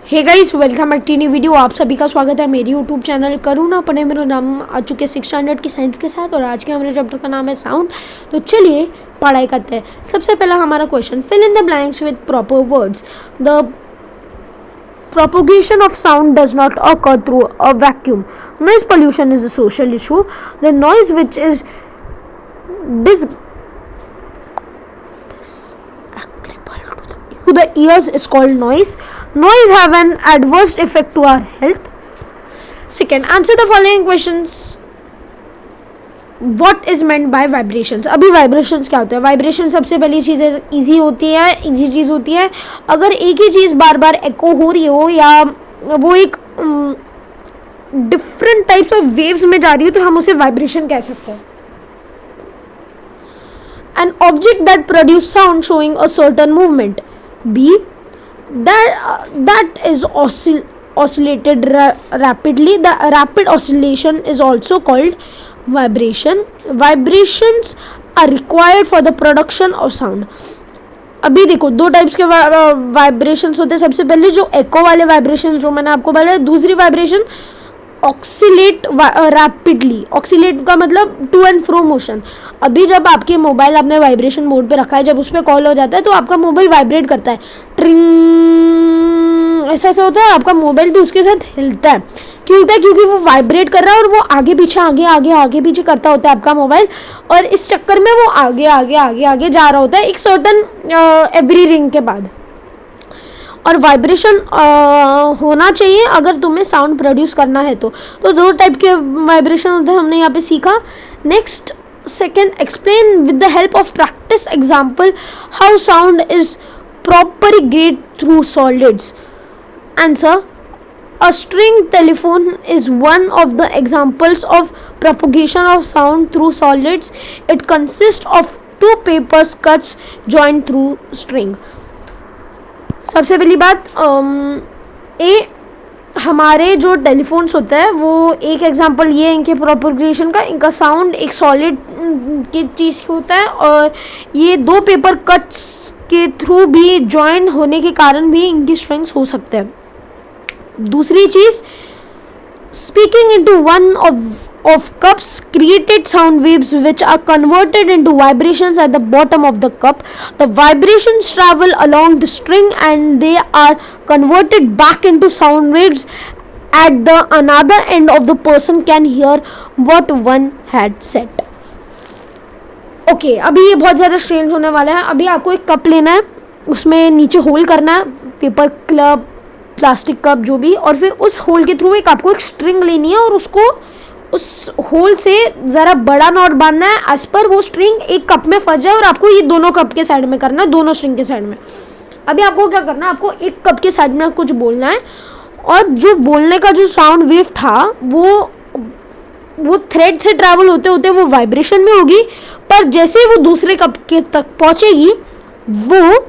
Hey guys, welcome back to new video. आप सभी का स्वागत है मेरी यूट्यूब चैनल करुणा पढ़े। मेरा नाम आ चुके 6 स्टैंडर्ड की साइंस के साथ और आज के हमारे चैप्टर का नाम है साउंड। तो चलिए पढ़ाई करते हैं। सबसे पहला हमारा question, fill in the blanks with proper words. The propagation of sound does not occur through a vacuum. Noise pollution is a social issue. The noise which is to the ears is called noise. Noise have an adverse effect to our health. Second, answer the following questions. What is meant by vibrations? अभी vibrations क्या होता है? Vibration सबसे पहली चीज़ easy होती है, easy चीज़ होती है। अगर एक ही चीज़ बार बार echo हो रही हो या वो एक different types of waves में जा रही हो तो हम उसे vibration कह सकते हैं। An object that produces sound showing a certain movement. B, that is oscillated rapidly. The rapid oscillation is also called vibration. Vibrations are required for the production of sound. अभी देखो दो टाइप्स के vibrations होते हैं। सबसे पहले जो एको वाले वाइब्रेशन जो मैंने आपको बोला, दूसरी वाइब्रेशन ऑक्सीलेट रैपिडली। ऑक्सीलेट का मतलब टू एंड फ्रो मोशन। अभी जब आपके मोबाइल आपने वाइब्रेशन मोड पे रखा है, जब उस पर कॉल हो जाता है तो आपका मोबाइल वाइब्रेट करता है, ट्रिंग ऐसा ऐसा होता है। आपका मोबाइल भी उसके साथ हिलता है। क्यों होता है? क्योंकि वो वाइब्रेट कर रहा है और वो आगे पीछे आगे पीछे करता होता है आपका मोबाइल, और इस चक्कर में वो आगे जा रहा होता है एक सर्टन एवरी रिंग के बाद। और वाइब्रेशन होना चाहिए अगर तुम्हें साउंड प्रोड्यूस करना है तो दो टाइप के वाइब्रेशन होते हैं, हमने यहाँ पे सीखा। Next, second, explain with the help of practice example how sound is propagate through solids. Answer, a string telephone is one of the examples of propagation of sound through solids. It consists of two paper cuts joined through string. सबसे पहली बात, हमारे जो telephones होते हैं वो एक example ये है इनके प्रोपगेशन का। इनका साउंड एक सॉलिड की चीज़ होता है और ये दो पेपर कट्स के थ्रू भी ज्वाइन होने के कारण भी इनकी स्ट्रिंग्स हो सकते हैं। दूसरी चीज़, speaking into one of cups created sound waves which are converted into vibrations at the bottom of the cup. The vibrations travel along the string and they are converted back into sound waves at the another end of the person can hear what one had said. Okay, अभी ये बहुत ज़्यादा strange होने वाला है। अभी आपको एक कप लेना है, उसमें नीचे होल करना है, पेपर क्लब, प्लास्टिक कप जो भी, और फिर उस होल के थ्रू आपको एक स्ट्रिंग लेनी है और उसको उस होल से ज़रा बड़ा नॉट बांधना है एज पर वो स्ट्रिंग एक कप में फंस जाए, और आपको ये दोनों कप के साइड में करना है, दोनों स्ट्रिंग के साइड में। अभी आपको क्या करना है, आपको एक कप के साइड में कुछ बोलना है और जो बोलने का जो साउंड वेव था वो थ्रेड से ट्रैवल होते होते वो वाइब्रेशन में होगी, पर जैसे वो दूसरे कप के तक पहुंचेगी वो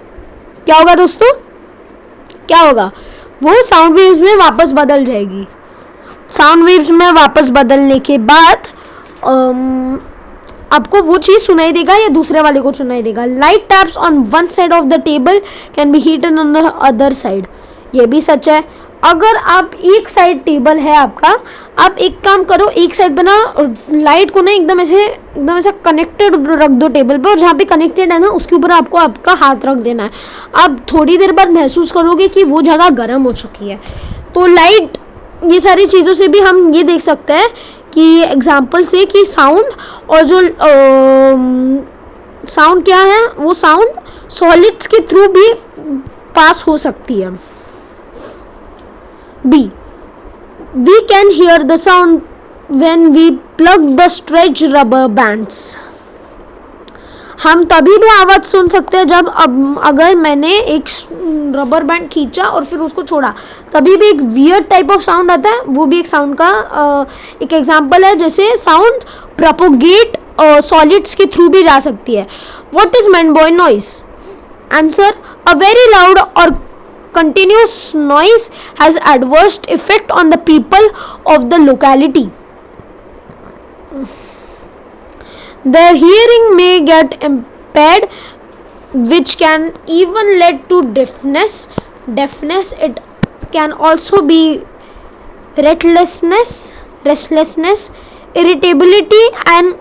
क्या होगा दोस्तों, क्या होगा, वो साउंड वेव्स में वापस बदल जाएगी। साउंड वेव्स में वापस बदलने के बाद आपको वो चीज़ सुनाई देगा या दूसरे वाले को सुनाई देगा। Light taps on one side of the table can be Heaton on the other side. ये भी सच है। अगर आप एक साइड टेबल है आपका, आप एक काम करो, एक साइड पे ना लाइट को ना एकदम ऐसा कनेक्टेड रख दो टेबल पे, और जहाँ पे कनेक्टेड है ना उसके ऊपर आपको आपका हाथ रख देना है। आप थोड़ी देर बाद महसूस करोगे कि वो जगह गर्म हो चुकी है। तो लाइट, ये सारी चीज़ों से भी हम ये देख सकते हैं कि एग्जाम्पल से कि साउंड और जो साउंड क्या है, वो साउंड सॉलिड्स के थ्रू भी पास हो सकती है। B, we can hear the sound when we plug the stretched rubber bands. हम तभी भी आवाज़ सुन सकते हैं जब अगर मैंने एक रबर बैंड खींचा और फिर उसको छोड़ा, तभी भी एक वियर्ड टाइप ऑफ साउंड आता है। वो भी एक साउंड का एक एग्जांपल है, जैसे साउंड प्रोपोगेट सॉलिड्स के थ्रू भी जा सकती है। What is meant by noise? Answer, a very loud और continuous noise has adverse effect on the people of the locality. Their hearing may get impaired, which can even lead to deafness. It can also be restlessness, irritability and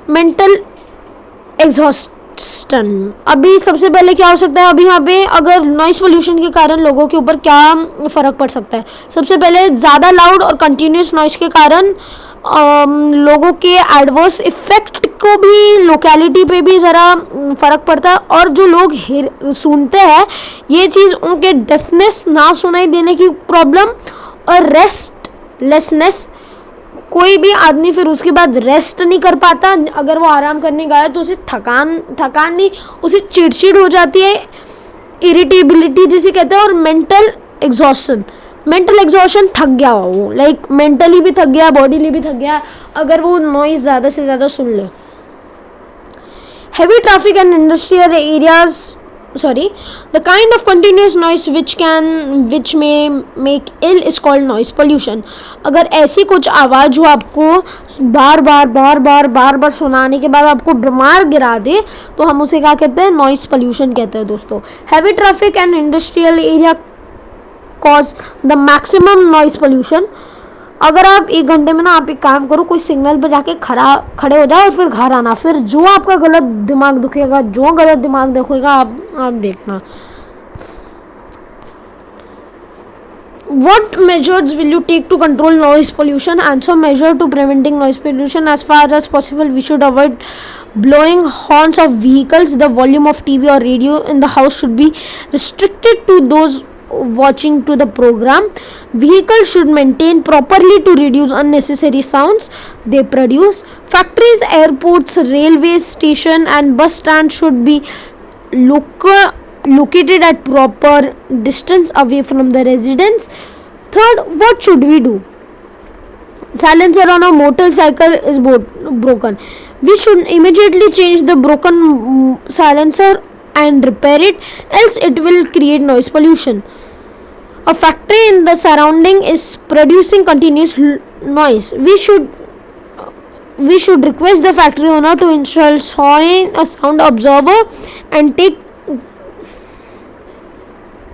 mental exhaustion। अभी सबसे पहले क्या हो सकता है, अभी यहाँ पे अगर नॉइस पोल्यूशन के कारण लोगों के ऊपर क्या फर्क पड़ सकता है। सबसे पहले ज़्यादा लाउड और कंटिन्यूस नॉइस के कारण लोगों के एडवर्स इफेक्ट को भी लोकेलिटी पे भी ज़रा फ़र्क पड़ता है। और जो लोग सुनते हैं ये चीज़ उनके डेफनेस, ना सुनाई देने की प्रॉब्लम और रेस्टलेसनेस। कोई भी आदमी फिर उसके बाद रेस्ट नहीं कर पाता। अगर वो आराम करने गया तो उसे थकान नहीं, उसे चिड़चिड़ हो जाती है, इरिटेबिलिटी जिसे कहते हैं, और मेंटल एग्जॉशन थक गया वो, लाइक मेंटली भी थक गया, बॉडीली भी थक गया अगर वो नॉइज ज़्यादा से ज़्यादा सुन ले। heavy traffic and industrial areas, the kind of continuous noise which may make ill is called noise pollution। अगर ऐसी कुछ आवाज़ जो आपको बार बार सुनाने के बाद आपको बीमार गिरा दे तो हम उसे क्या कहते हैं, नॉइस पोल्यूशन कहते हैं दोस्तों। Heavy traffic and industrial area cause the maximum noise pollution. अगर आप 1 घंटे में ना आप एक काम करो, कोई सिग्नल पर जाके खड़े हो जाओ और फिर घर आना, फिर जो आपका गलत दिमाग दुखेगा, आप देखना। What measures will you take to control noise pollution? Answer: measure to preventing noise pollution. As far as possible, we should avoid blowing horns of vehicles. The volume of TV or radio in the house should be restricted to those watching to the program. Vehicles should maintain properly to reduce unnecessary sounds they produce. Factories, airports, railways station and bus stands should be located at proper distance away from the residents. Third, what should we do? Silencer on a motorcycle is broken. We should immediately change the broken silencer and repair it, else it will create noise pollution. A factory in the surrounding is producing continuous noise. We should request the factory owner to install a sound absorber and take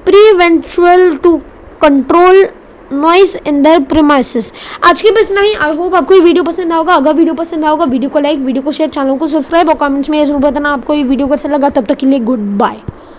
preventive to control noise in their premises. आज की बस नहीं। I hope आपको ये video पसंद आएगा। अगर video पसंद आएगा, वीडियो को लाइक, वीडियो को शेयर, चैनल को सब्सक्राइब और कमेंट्स में जरूर बताना आपको ये वीडियो कैसा लगा। तब तक के लिए गुड बाय।